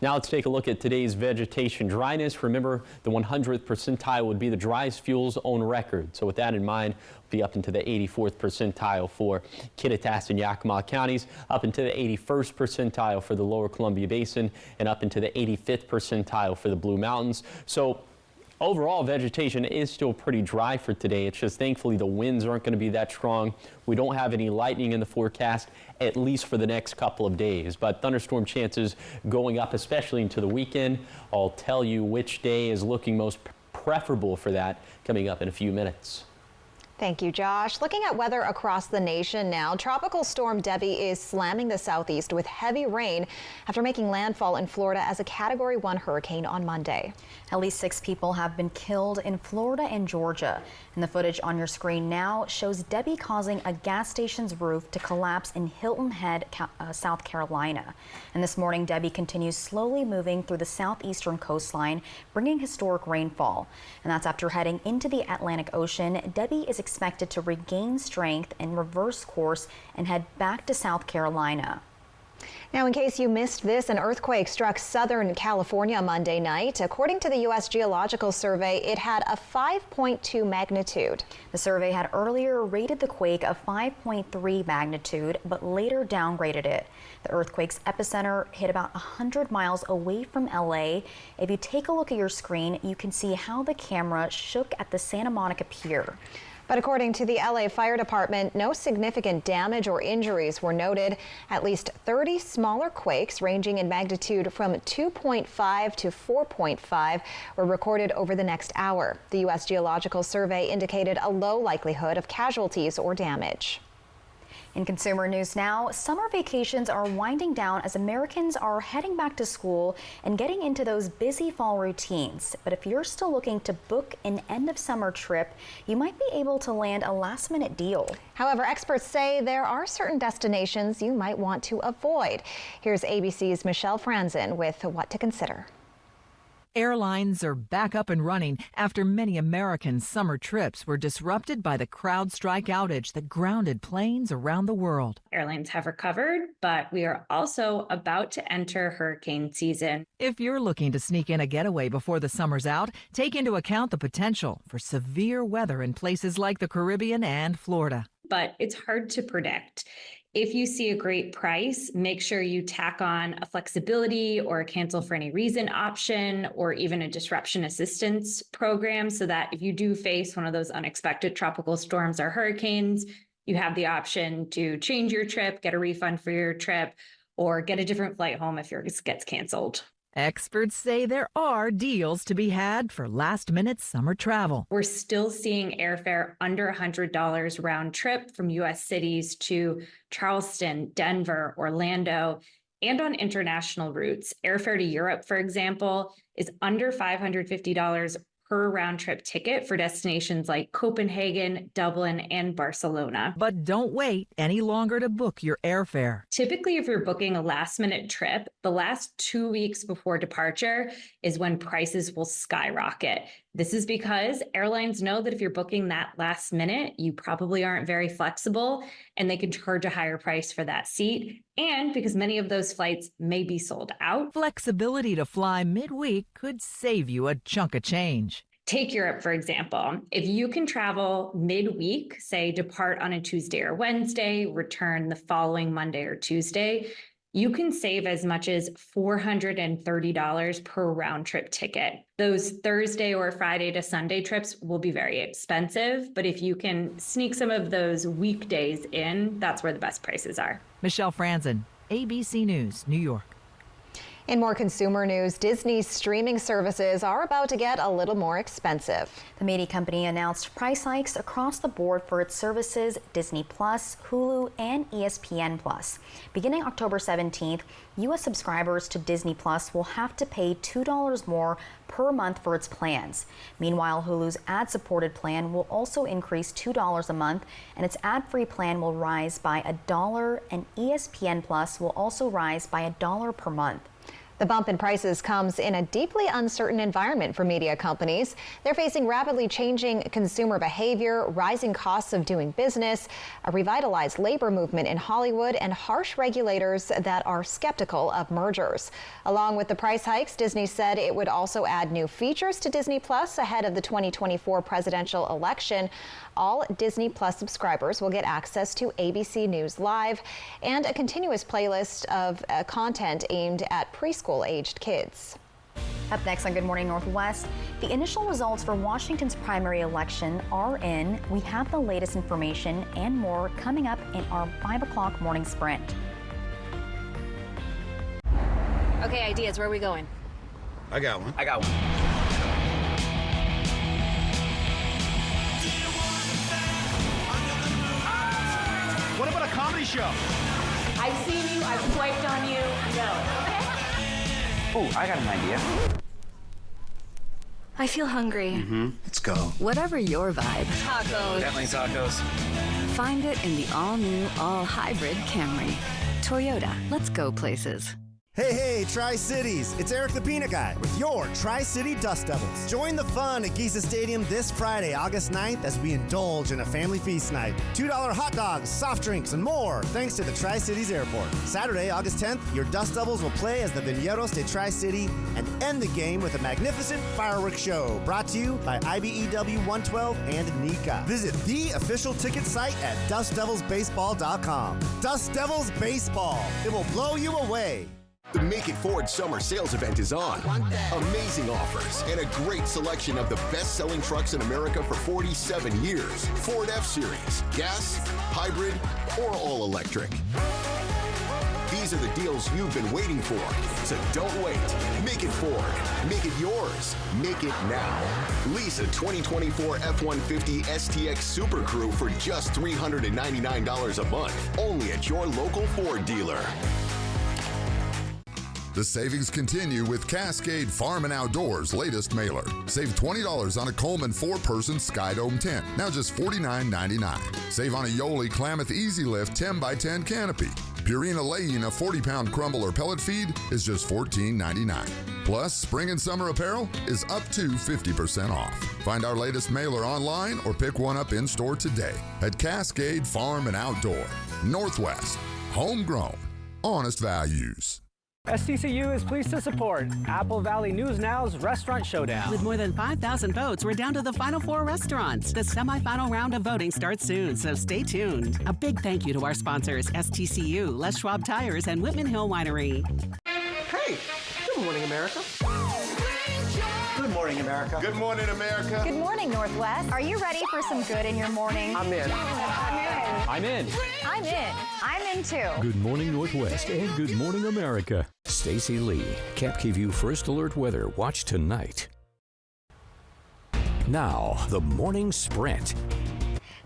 Now let's take a look at today's vegetation dryness. Remember, the 100th percentile would be the driest fuels on record. So with that in mind, we'll be up into the 84th percentile for Kittitas and Yakima counties, up into the 81st percentile for the lower Columbia Basin, and up into the 85th percentile for the Blue Mountains. So overall, vegetation is still pretty dry for today. It's just thankfully the winds aren't going to be that strong. We don't have any lightning in the forecast, at least for the next couple of days. But thunderstorm chances going up, especially into the weekend. I'll tell you which day is looking most preferable for that coming up in a few minutes. Thank you, Josh. Looking at weather across the nation now, Tropical Storm Debbie is slamming the southeast with heavy rain after making landfall in Florida as a Category 1 hurricane on Monday. At least 6 people have been killed in Florida and Georgia. And the footage on your screen now shows Debbie causing a gas station's roof to collapse in Hilton Head, South Carolina. And this morning, Debbie continues slowly moving through the southeastern coastline, bringing historic rainfall. And that's after heading into the Atlantic Ocean. Debbie is expected to regain strength and reverse course and head back to South Carolina. Now, in case you missed this, an earthquake struck Southern California Monday night. According to the U.S. Geological Survey, it had a 5.2 magnitude. The survey had earlier rated the quake a 5.3 magnitude, but later downgraded it. The earthquake's epicenter hit about 100 miles away from L.A. If you take a look at your screen, you can see how the camera shook at the Santa Monica Pier. But according to the LA Fire Department, no significant damage or injuries were noted. At least 30 smaller quakes ranging in magnitude from 2.5 to 4.5 were recorded over the next hour. The U.S. Geological Survey indicated a low likelihood of casualties or damage. In consumer news now, summer vacations are winding down as Americans are heading back to school and getting into those busy fall routines. But if you're still looking to book an end of summer trip, you might be able to land a last minute deal. However, experts say there are certain destinations you might want to avoid. Here's ABC's Michelle Franzen with what to consider. Airlines are back up and running after many American summer trips were disrupted by the CrowdStrike outage that grounded planes around the world. Airlines have recovered, but we are also about to enter hurricane season. If you're looking to sneak in a getaway before the summer's out, take into account the potential for severe weather in places like the Caribbean and Florida. But it's hard to predict. If you see a great price, make sure you tack on a flexibility or a cancel for any reason option or even a disruption assistance program so that if you do face one of those unexpected tropical storms or hurricanes, you have the option to change your trip, get a refund for your trip, or get a different flight home if yours gets canceled. Experts say there are deals to be had for last-minute summer travel. We're still seeing airfare under $100 round trip from U.S. cities to Charleston, Denver, Orlando, and on international routes. Airfare to Europe, for example, is under $550 per round trip ticket for destinations like Copenhagen, Dublin, and Barcelona. But don't wait any longer to book your airfare. Typically, if you're booking a last minute trip, the last 2 weeks before departure is when prices will skyrocket. This is because airlines know that if you're booking that last minute, you probably aren't very flexible and they can charge a higher price for that seat. And because many of those flights may be sold out. Flexibility to fly midweek could save you a chunk of change. Take Europe, for example. If you can travel midweek, say depart on a Tuesday or Wednesday, return the following Monday or Tuesday, you can save as much as $430 per round trip ticket. Those Thursday or Friday to Sunday trips will be very expensive, but if you can sneak some of those weekdays in, that's where the best prices are. Michelle Franzen, ABC News, New York. In more consumer news, Disney's streaming services are about to get a little more expensive. The media company announced price hikes across the board for its services Disney+, Hulu, and ESPN+. Beginning October 17th, U.S. subscribers to Disney+ will have to pay $2 more per month for its plans. Meanwhile, Hulu's ad-supported plan will also increase $2 a month, and its ad-free plan will rise by $1, and ESPN+ will also rise by $1 per month. The bump in prices comes in a deeply uncertain environment for media companies. They're facing rapidly changing consumer behavior, rising costs of doing business, a revitalized labor movement in Hollywood, and harsh regulators that are skeptical of mergers. Along with the price hikes, Disney said it would also add new features to Disney Plus ahead of the 2024 presidential election. All Disney Plus subscribers will get access to ABC News Live and a continuous playlist of content aimed at preschool-aged kids. Up next on Good Morning Northwest, the initial results for Washington's primary election are in. We have the latest information and more coming up in our 5 o'clock morning sprint. Okay, ideas. Where are we going? I got one. What about a comedy show? I've seen you, I've swiped on you. No. Oh, I got an idea. I feel hungry. Let's go. Whatever your vibe, Tacos. Definitely tacos. find it in the all-new, all-hybrid Camry. Toyota, let's go places. Hey, Tri-Cities! It's Eric the Peanut Guy with your Tri-City Dust Devils. Join the fun at Giza Stadium this Friday, August 9th, as we indulge in a family feast night. $2 hot dogs, soft drinks, and more, thanks to the Tri-Cities Airport. Saturday, August 10th, your Dust Devils will play as the Viñeros de Tri-City and end the game with a magnificent fireworks show brought to you by IBEW 112 and NICA. Visit the official ticket site at DustDevilsBaseball.com. Dust Devils Baseball. It will blow you away. The Make It Ford Summer Sales Event is on. Amazing offers and a great selection of the best-selling trucks in America for 47 years. Ford F-Series, gas, hybrid, or all-electric. These are the deals you've been waiting for. So don't wait. Make it Ford. Make it yours. Make it now. Lease a 2024 F-150 STX Super Crew for just $399 a month. Only at your local Ford dealer. The savings continue with Cascade Farm and Outdoors' latest mailer. Save $20 on a Coleman 4-person Skydome tent, now just $49.99. Save on a Yoli Klamath Easy Lift 10x10 canopy. Purina Layina 40-pound crumble or pellet feed is just $14.99. Plus, spring and summer apparel is up to 50% off. Find our latest mailer online or pick one up in-store today at Cascade Farm and Outdoor. Northwest. Homegrown. Honest values. STCU is pleased to support Apple Valley News Now's Restaurant Showdown. With more than 5,000 votes, we're down to the final 4 restaurants. The semifinal round of voting starts soon, so stay tuned. A big thank you to our sponsors, STCU, Les Schwab Tires, and Whitman Hill Winery. Hey, good morning, America. Good morning, America. Good morning, America. Good morning, Northwest. Are you ready for some good in your morning? I'm in. I'm in. I'm in. I'm in too. Good morning, Northwest, and good morning, America. Stacy Lee. Capkey View First Alert Weather. Watch tonight. Now, the morning sprint.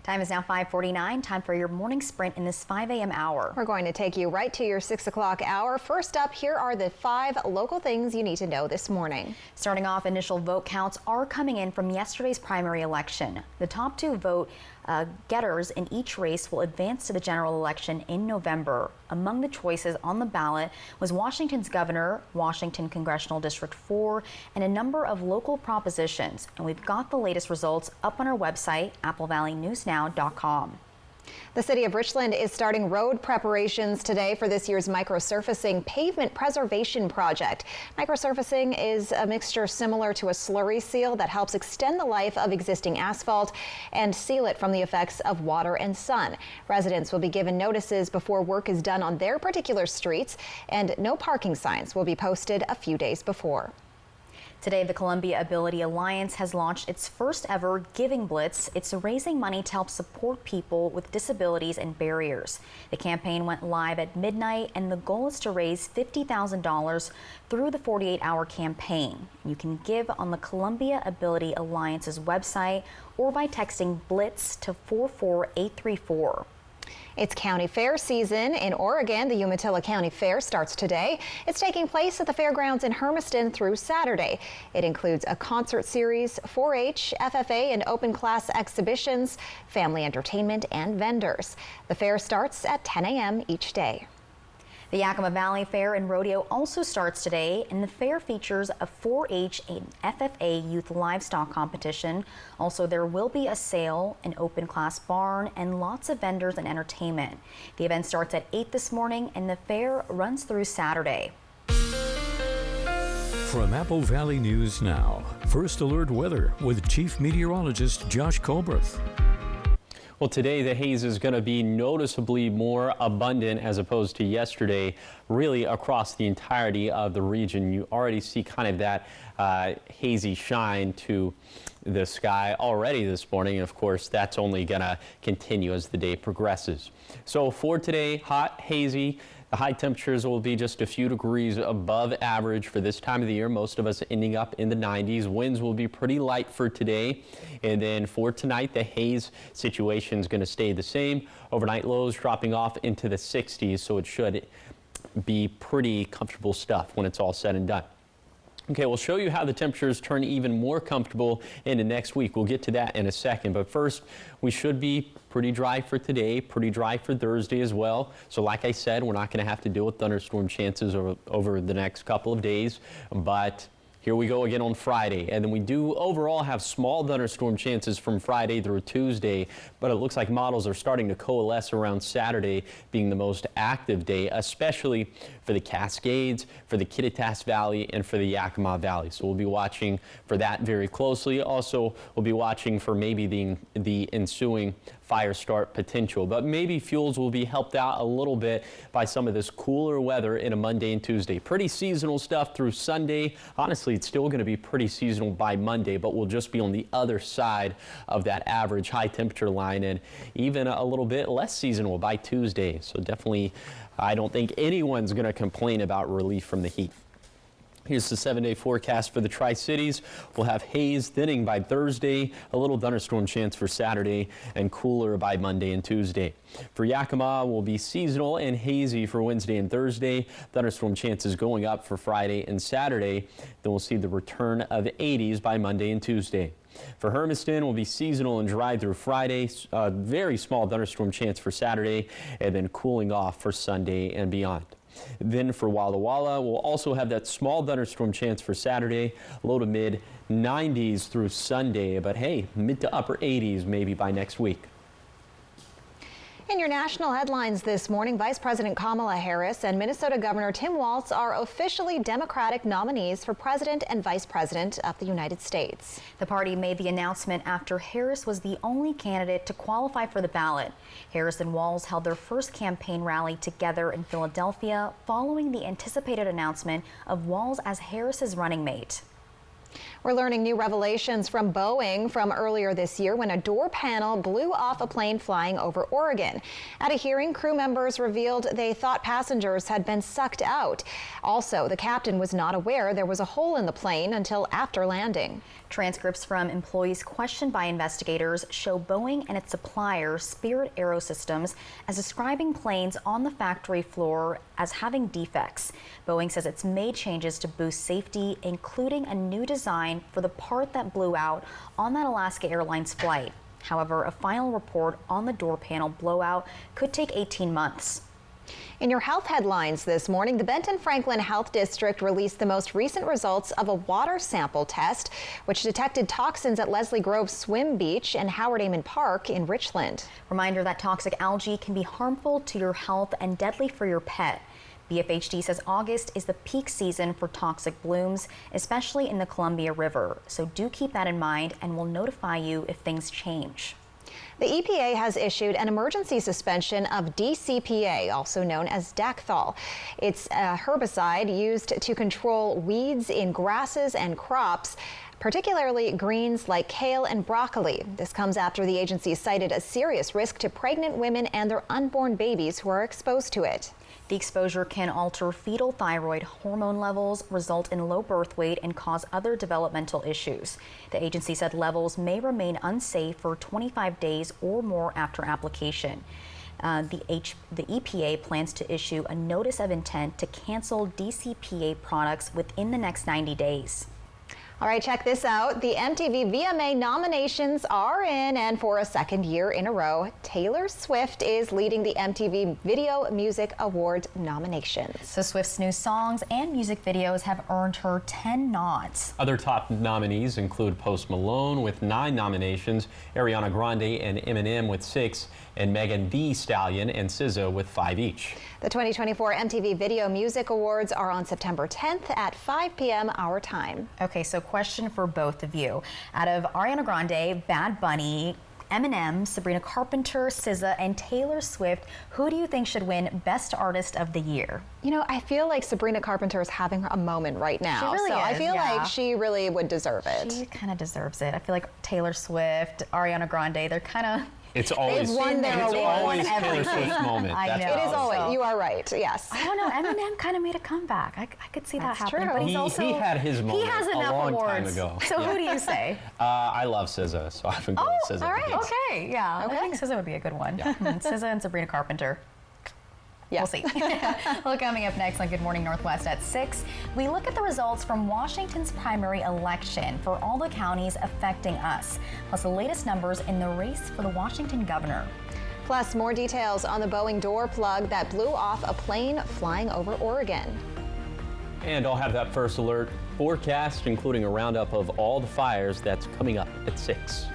Time is now 5:49. Time for your morning sprint in this 5 a.m. hour. We're going to take you right to your 6 o'clock hour. First up, here are the 5 local things you need to know this morning. Starting off, initial vote counts are coming in from yesterday's primary election. The top 2 vote getters in each race will advance to the general election in November. Among the choices on the ballot was Washington's governor, Washington Congressional District 4, and a number of local propositions. And we've got the latest results up on our website, applevalleynewsnow.com. The city of Richland is starting road preparations today for this year's microsurfacing pavement preservation project. Microsurfacing is a mixture similar to a slurry seal that helps extend the life of existing asphalt and seal it from the effects of water and sun. Residents will be given notices before work is done on their particular streets, and no parking signs will be posted a few days before. Today, the Columbia Ability Alliance has launched its first ever Giving Blitz. It's raising money to help support people with disabilities and barriers. The campaign went live at midnight, and the goal is to raise $50,000 through the 48-hour campaign. You can give on the Columbia Ability Alliance's website or by texting BLITZ to 44834. It's county fair season in Oregon. The Umatilla County Fair starts today. It's taking place at the fairgrounds in Hermiston through Saturday. It includes a concert series, 4-H, FFA, and open class exhibitions, family entertainment, and vendors. The fair starts at 10 a.m. each day. The Yakima Valley Fair and Rodeo also starts today, and the fair features a 4-H and FFA youth livestock competition. Also, there will be a sale, an open class barn, and lots of vendors and entertainment. The event starts at 8 this morning, and the fair runs through Saturday. From Apple Valley News Now, First Alert Weather with Chief Meteorologist Josh Colbreth. Well, today the haze is going to be noticeably more abundant as opposed to yesterday, really across the entirety of the region. You already see kind of that hazy shine to the sky already this morning. And of course, that's only going to continue as the day progresses. So for today, hot, hazy. The high temperatures will be just a few degrees above average for this time of the year. Most of us ending up in the 90s. Winds will be pretty light for today. And then for tonight, the haze situation is going to stay the same. Overnight lows dropping off into the 60s, so it should be pretty comfortable stuff when it's all said and done. Okay, we'll show you how the temperatures turn even more comfortable into next week. We'll get to that in a second. But first, we should be pretty dry for today, pretty dry for Thursday as well. So like I said, we're not going to have to deal with thunderstorm chances over the next couple of days. But here we go again on Friday, and then we do overall have small thunderstorm chances from Friday through Tuesday, but it looks like models are starting to coalesce around Saturday being the most active day, especially for the Cascades, for the Kittitas Valley, and for the Yakima Valley. So we'll be watching for that very closely. Also, we'll be watching for maybe the ensuing fire start potential, but maybe fuels will be helped out a little bit by some of this cooler weather in a Monday and Tuesday. Pretty seasonal stuff through Sunday. Honestly, it's still going to be pretty seasonal by Monday, but we'll just be on the other side of that average high temperature line, and even a little bit less seasonal by Tuesday. So definitely, I don't think anyone's going to complain about relief from the heat. Here's the 7-day forecast for the Tri-Cities. We'll have haze thinning by Thursday, a little thunderstorm chance for Saturday, and cooler by Monday and Tuesday. For Yakima, will be seasonal and hazy for Wednesday and Thursday. Thunderstorm chances going up for Friday and Saturday. Then we'll see the return of 80s by Monday and Tuesday. For Hermiston, will be seasonal and dry through Friday. Very small thunderstorm chance for Saturday, and then cooling off for Sunday and beyond. Then for Walla Walla, we'll also have that small thunderstorm chance for Saturday, low to mid 90s through Sunday, but hey, mid to upper 80s maybe by next week. In your national headlines this morning, Vice President Kamala Harris and Minnesota Governor Tim Walz are officially Democratic nominees for President and Vice President of the United States. The party made the announcement after Harris was the only candidate to qualify for the ballot. Harris and Walz held their first campaign rally together in Philadelphia following the anticipated announcement of Walz as Harris's running mate. We're learning new revelations from Boeing from earlier this year when a door panel blew off a plane flying over Oregon. At a hearing, crew members revealed they thought passengers had been sucked out. Also, the captain was not aware there was a hole in the plane until after landing. Transcripts from employees questioned by investigators show Boeing and its supplier, Spirit Aerosystems, as describing planes on the factory floor as having defects. Boeing says it's made changes to boost safety, including a new design for the part that blew out on that Alaska Airlines flight. However, a final report on the door panel blowout could take 18 months. In your health headlines this morning, the Benton Franklin Health District released the most recent results of a water sample test, which detected toxins at Leslie Grove Swim Beach and Howard Amon Park in Richland. Reminder that toxic algae can be harmful to your health and deadly for your pet. BFHD says August is the peak season for toxic blooms, especially in the Columbia River. So do keep that in mind, and we'll notify you if things change. The EPA has issued an emergency suspension of DCPA, also known as Dacthal. It's a herbicide used to control weeds in grasses and crops, particularly greens like kale and broccoli. This comes after the agency cited a serious risk to pregnant women and their unborn babies who are exposed to it. The exposure can alter fetal thyroid hormone levels, result in low birth weight, and cause other developmental issues. The agency said levels may remain unsafe for 25 days or more after application. The EPA plans to issue a notice of intent to cancel DCPA products within the next 90 days. All right, check this out. The MTV VMA nominations are in, and for a second year in a row, Taylor Swift is leading the MTV Video Music Awards nominations. So Swift's new songs and music videos have earned her 10 nods. Other top nominees include Post Malone with 9 nominations, Ariana Grande and Eminem with 6, and Megan Thee Stallion and SZA with 5 each. The 2024 MTV Video Music Awards are on September 10th at 5 p.m. our time. Okay, so question for both of you. Out of Ariana Grande, Bad Bunny, Eminem, Sabrina Carpenter, SZA, and Taylor Swift, who do you think should win Best Artist of the Year? You know, I feel like Sabrina Carpenter is having a moment right now. She really is, I feel yeah. like she really would deserve it. She kind of deserves it. I feel like Taylor Swift, Ariana Grande, they're kind of... It's always Taylor Swift's moment. I know. It is always. You are right. Yes. I don't know. Eminem kind of made a comeback. I could see that happening. True. But he's also, he had his moment he has enough a long awards. time ago. So who do you say? I love SZA, so I've been going with SZA. All right. Okay. Yeah. Okay. I think SZA would be a good one. Yeah. SZA and Sabrina Carpenter. Yeah. We'll see. Well, coming up next on Good Morning Northwest at 6, we look at the results from Washington's primary election for all the counties affecting us, plus the latest numbers in the race for the Washington governor. Plus, more details on the Boeing door plug that blew off a plane flying over Oregon. And I'll have that first alert forecast, including a roundup of all the fires that's coming up at 6.